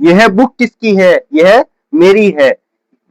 यह बुक किसकी है? यह मेरी है।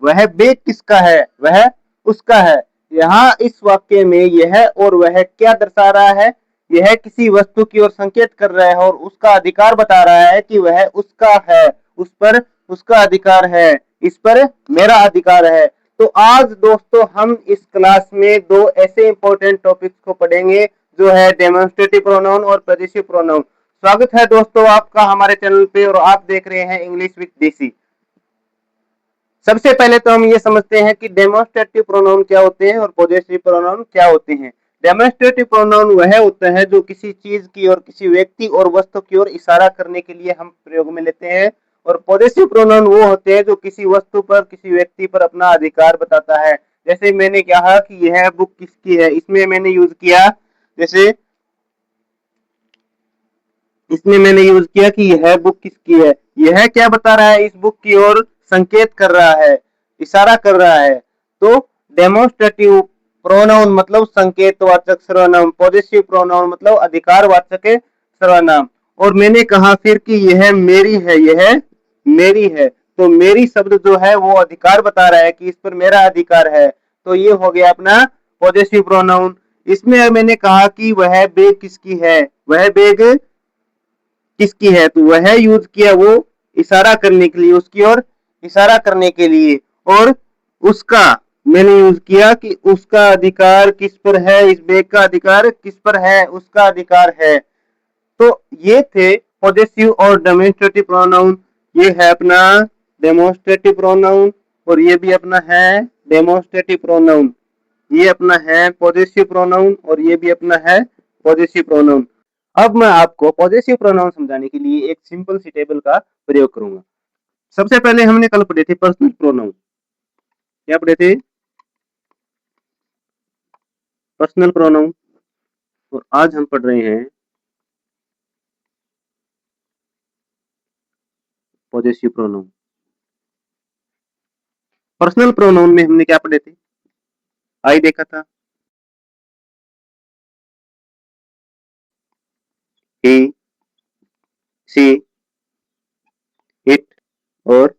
वह बैग किसका है? वह उसका है। यहाँ इस वाक्य में यह और वह क्या दर्शा रहा है? यह किसी वस्तु की ओर संकेत कर रहा है और उसका अधिकार बता रहा है कि वह उसका है, उस पर उसका अधिकार है, इस पर मेरा अधिकार है। तो आज दोस्तों हम इस क्लास में दो ऐसे इंपॉर्टेंट टॉपिक्स को पढ़ेंगे जो है डेमोन्स्ट्रेटिव प्रोनाउन और पॉजेसिव प्रोनाउन। स्वागत है दोस्तों आपका हमारे चैनल पे और आप देख रहे हैं इंग्लिश विद देसी। सबसे पहले तो हम ये समझते हैं कि डेमोन्स्ट्रेटिव प्रोनाउन क्या होते हैं और पॉजेसिव प्रोनाउन क्या होते हैं। डेमोन्स्ट्रेटिव प्रोनाउन वह होता है जो किसी चीज की और किसी व्यक्ति और वस्तु की ओर इशारा करने के लिए हम प्रयोग में लेते हैं, और पॉजेसिव प्रोनाउन वो होते हैं जो किसी वस्तु पर किसी व्यक्ति पर अपना अधिकार बताता है। जैसे मैंने कहा कि यह बुक किसकी है, इसमें मैंने यूज किया, जैसे इसमें मैंने यूज किया कि यह बुक किसकी है। यह क्या बता रहा है? इस बुक की ओर संकेत कर रहा है, इशारा कर रहा है। तो डेमोन्स्ट्रेटिव प्रोनाउन मतलब संकेतवाचक सर्वनाम, पॉजिटिव प्रोनाउन मतलब अधिकारवाचक सर्वनाम। और मैंने कहा फिर कि यह मेरी है, यह मेरी है। तो मेरी शब्द जो है वो अधिकार बता रहा है कि इस पर मेरा अधिकार है। तो ये हो गया अपना पॉजिटिव प्रोनाउन। इसमें मैंने कहा कि वह बैग किसकी है, वह बैग किसकी है, तो वह यूज किया वो इशारा करने के लिए, उसकी ओर इशारा करने के लिए। और उसका मैंने यूज किया कि उसका अधिकार किस पर है, इस बैग का अधिकार किस पर है, उसका अधिकार है। तो ये थे पॉजेसिव और डेमोन्स्ट्रेटिव प्रोनाउन। ये है अपना डेमोन्स्ट्रेटिव प्रोनाउन और ये भी अपना है डेमोन्स्ट्रेटिव प्रोनाउन। ये अपना है पॉजेसिव प्रोनाउन और ये भी अपना है पॉजेसिव प्रोनाउन। अब मैं आपको पॉजेसिव प्रोनाउन समझाने के लिए एक सिंपल सी टेबल का प्रयोग करूंगा। सबसे पहले हमने कल पढ़े थे पर्सनल प्रोनाउन। क्या पढ़े थे? Personal pronoun. और आज हम पढ़ रहे हैं पॉजेसिव प्रोनाउन। पर्सनल प्रोनाउन में हमने क्या पढ़े थे? आई देखा था, he, she, it और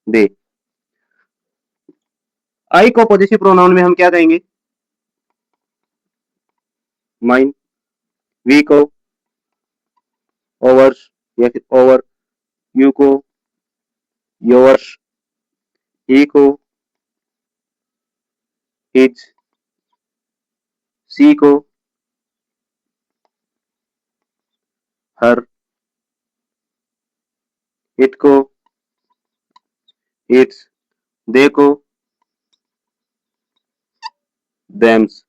they। आई को पॉजेसिव प्रोनाउन में हम क्या कहेंगे? माइन। वी को ओवर्स या फिर ओवर। यू को योर्स। ही को हिज। सी को हर। इट को इट्स। दे को देम्स।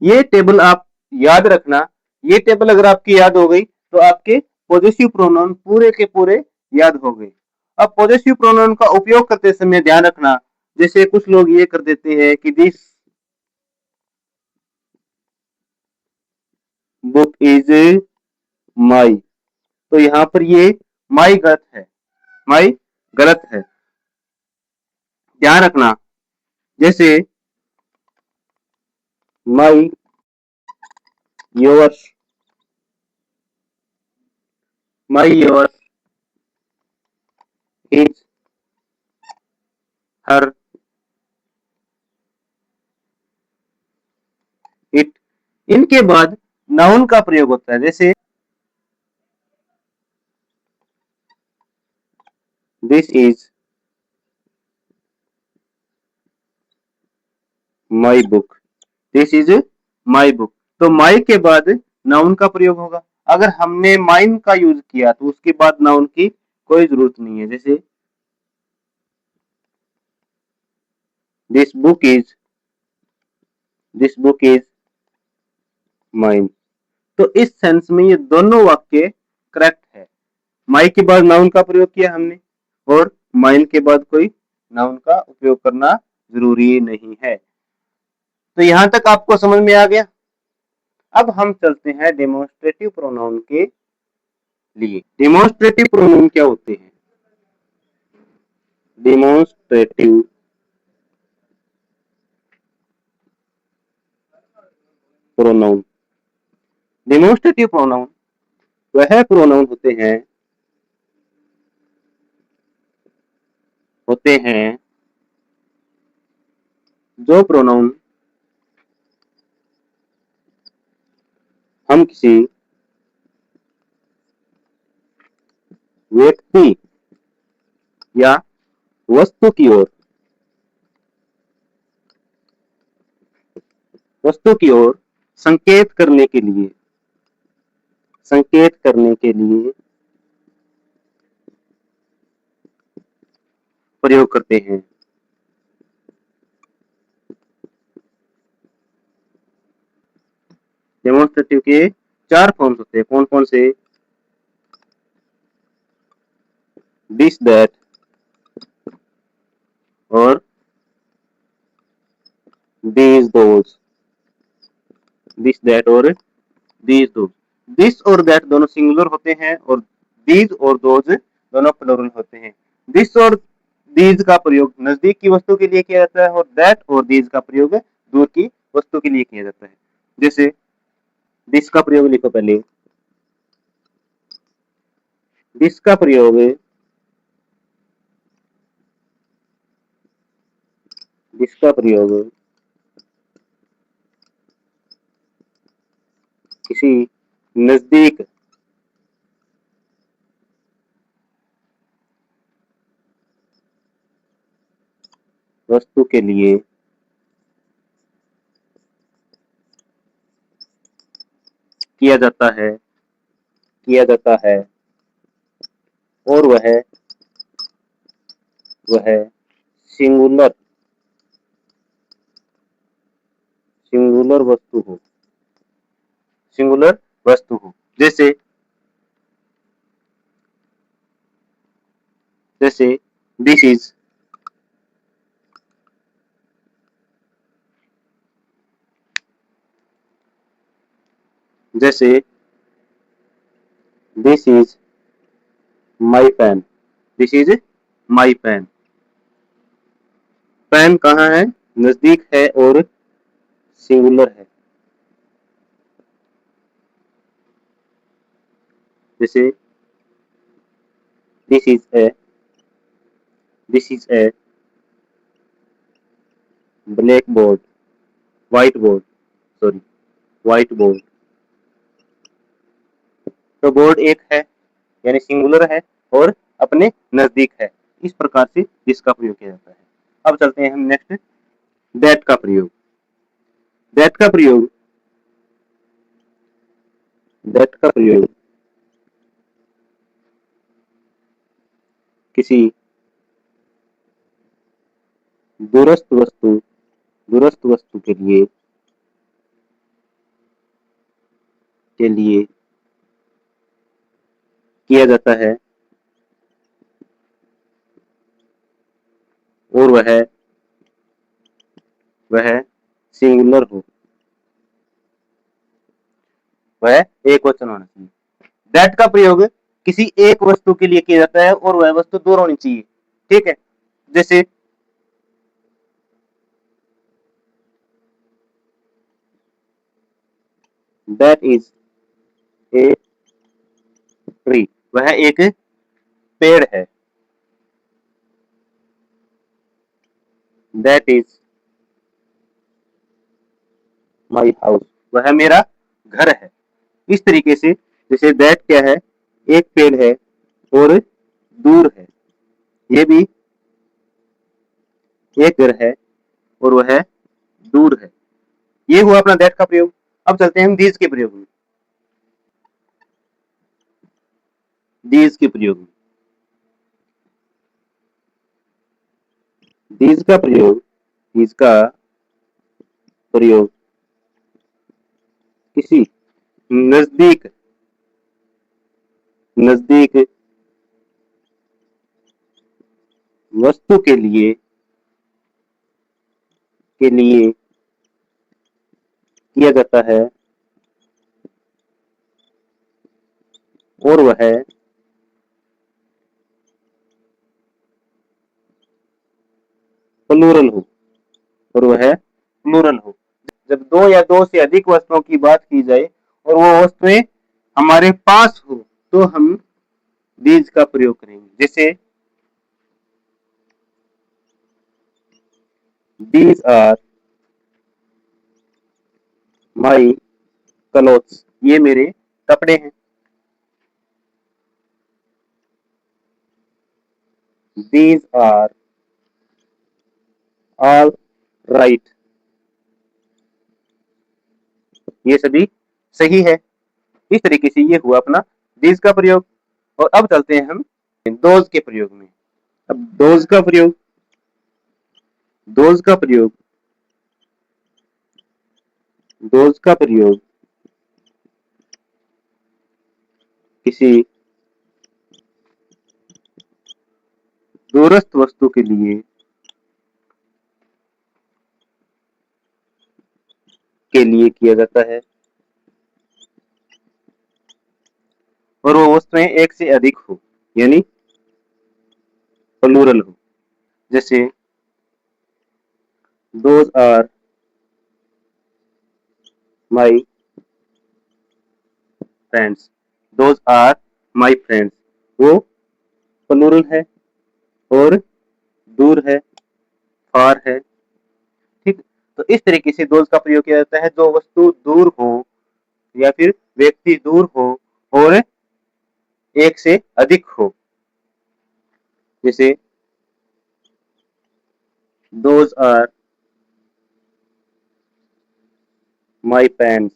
ये टेबल आप याद रखना। ये टेबल अगर आपकी याद हो गई तो आपके पॉजेसिव प्रोनाउन पूरे के पूरे याद हो गए। अब पॉजेसिव प्रोनाउन का उपयोग करते समय ध्यान रखना, जैसे कुछ लोग ये कर देते हैं कि दिस बुक इज माई। तो यहाँ पर ये माई गलत है, माई गलत है, ध्यान रखना। जैसे my, yours, my yours, his, her, it. इनके बाद नाउन का प्रयोग होता है, जैसे this is my book, this is my book. तो माई के बाद नाउन का प्रयोग होगा। अगर हमने माइन का यूज किया तो उसके बाद नाउन की कोई जरूरत नहीं है। जैसे this book is, this book is mine. तो इस सेंस में ये दोनों वाक्य करेक्ट है। माई के बाद नाउन का प्रयोग किया हमने और माइन के बाद कोई नाउन का उपयोग करना जरूरी नहीं है। तो यहां तक आपको समझ में आ गया। अब हम चलते हैं डेमोन्स्ट्रेटिव प्रोनाउन के लिए। डेमोन्स्ट्रेटिव प्रोनाउन क्या होते हैं? डेमोन्स्ट्रेटिव प्रोनाउन डेमोन्स्ट्रेटिव प्रोनाउन वह प्रोनाउन होते हैं जो प्रोनाउन हम किसी व्यक्ति या वस्तु की ओर संकेत करने के लिए प्रयोग करते हैं। डेमोन्स्ट्रेटिव के 4 फॉर्म्स होते हैं। कौन कौन से? दिस, दैट और these, those। दिस, दैट और these, those। दिस और दैट दोनों सिंगुलर होते हैं और these और those दोनों प्लूरल होते हैं। दिस और these का प्रयोग नजदीक की वस्तु के लिए किया जाता है और दैट और these का प्रयोग दूर की वस्तु के लिए किया जाता है। जैसे दिस का प्रयोग लिखो पहले। दिस का प्रयोग किसी नजदीक वस्तु के लिए किया जाता है और वह सिंगुलर वस्तु हो। जैसे दिस इज, जैसे this is my pen. This is my pen. Pen कहाँ है? नजदीक है और सिंगुलर है। जैसे this is a black board, white board. तो बोर्ड एक है यानी सिंगुलर है और अपने नजदीक है। इस प्रकार से जिसका प्रयोग किया जाता है। अब चलते हैं हम नेक्स्ट, दैट का प्रयोग। दैट का प्रयोग किसी दूरस्थ वस्तु के लिए किया जाता है और वह सिंगुलर हो। वह एक वचन होना चाहिए। दैट का प्रयोग किसी एक वस्तु के लिए किया जाता है और वह वस्तु दूर होनी चाहिए। ठीक है। जैसे दैट इज ए ट्री। वह एक पेड़ है। That is my house. वह मेरा घर है। इस तरीके से जैसे दैट क्या है? एक पेड़ है और दूर है। ये भी एक घर है और वह दूर है। ये हुआ अपना दैट का प्रयोग। अब चलते हैं हम दीज के प्रयोग में। दीज के प्रयोग में दीज का प्रयोग किसी नजदीक वस्तु के लिए किया जाता है और वह प्लूरल हो। जब दो या दो से अधिक वस्तुओं की बात की जाए और वो वस्तुएं हमारे पास हो तो हम these का प्रयोग करेंगे। जैसे these are my clothes, ये मेरे कपड़े हैं। These are all right, ये सभी सही है। इस तरीके से ये हुआ अपना these का प्रयोग। और अब चलते हैं हम those के प्रयोग में। अब those का प्रयोग, those का प्रयोग, those का प्रयोग किसी दूरस्थ वस्तु के लिए किया जाता है और वो वस्तुएं एक से अधिक हो, यानी प्लूरल हो। जैसे those are my friends, those are my friends, वो प्लूरल है और दूर है, फार है। ठीक, तो इस तरीके से those का प्रयोग किया जाता है जो वस्तु दूर हो या फिर व्यक्ति दूर हो और एक से अधिक हो। जैसे those are my pens,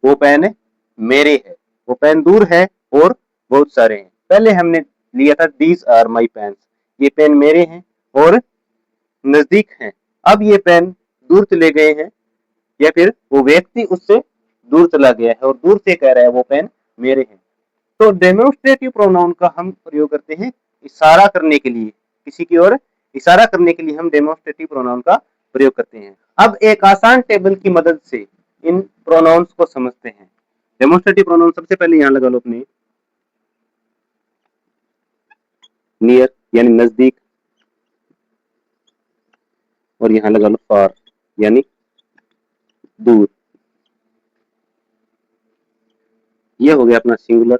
वो पेन मेरे है। वो पेन दूर है और बहुत सारे हैं। पहले हमने लिया था these are my pens, ये पेन मेरे हैं और नजदीक हैं। अब ये पेन दूर चले गए हैं या फिर वो व्यक्ति उससे दूर चला गया है और दूर से कह रहा है वो पेन मेरे हैं। तो डेमोन्स्ट्रेटिव प्रोनाउन का हम प्रयोग करते हैं इशारा करने के लिए, किसी की ओर इशारा करने के लिए हम डेमोन्स्ट्रेटिव प्रोनाउन का प्रयोग करते हैं। अब एक आसान टेबल की मदद से इन प्रोनाउंस को समझते हैं। डेमोन्स्ट्रेटिव प्रोनाउन सबसे पहले यहाँ लगा लो अपने नियर यानी नजदीक, और यहाँ लगा लो फार यानी दूर। ये हो गया अपना सिंगुलर,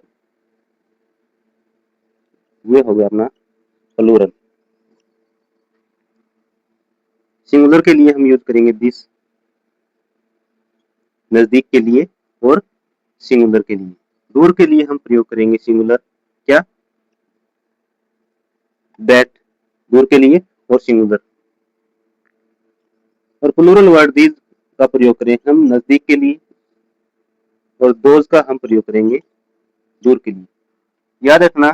ये हो गया अपना प्लूरल। सिंगुलर के लिए हम यूज करेंगे दिस, नजदीक के लिए और सिंगुलर के लिए। दूर के लिए हम प्रयोग करेंगे सिंगुलर क्या, दैट, दूर के लिए और सिंगुलर। और प्लूरल वर्ड दीज का प्रयोग करें हम नजदीक के लिए और दोज का हम प्रयोग करेंगे दूर के लिए। याद रखना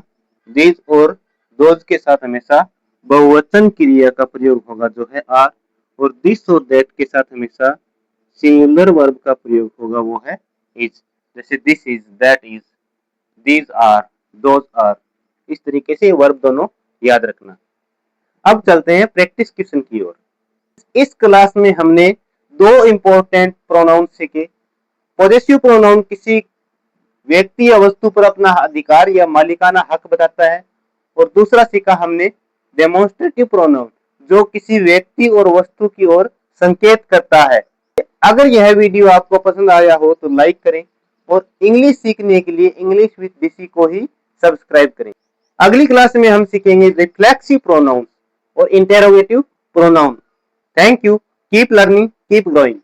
दीज और दोज के साथ हमेशा बहुवचन क्रिया का प्रयोग होगा जो है आर, और दिस और दैट के साथ हमेशा सिंगुलर वर्ब का प्रयोग होगा वो है इज। जैसे this is, that is, these are, those are. इस तरीके से वर्ब दोनों याद रखना। अब चलते हैं प्रैक्टिस क्वेश्चन की ओर। इस क्लास में हमने दो इंपॉर्टेंट प्रोनाउन सीखे। पॉजेसिव प्रोनाउन किसी व्यक्ति या वस्तु पर अपना अधिकार या मालिकाना हक बताता है, और दूसरा सीखा हमने डेमोन्स्ट्रेटिव प्रोनाउन जो किसी व्यक्ति और वस्तु की ओर संकेत करता है। अगर यह वीडियो आपको पसंद आया हो तो लाइक करें और इंग्लिश सीखने के लिए इंग्लिश विद डीसी को ही सब्सक्राइब करें। अगली क्लास में हम सीखेंगे रिफ्लेक्सिव प्रोनाउन और interrogative pronoun. Thank you, keep learning, keep growing.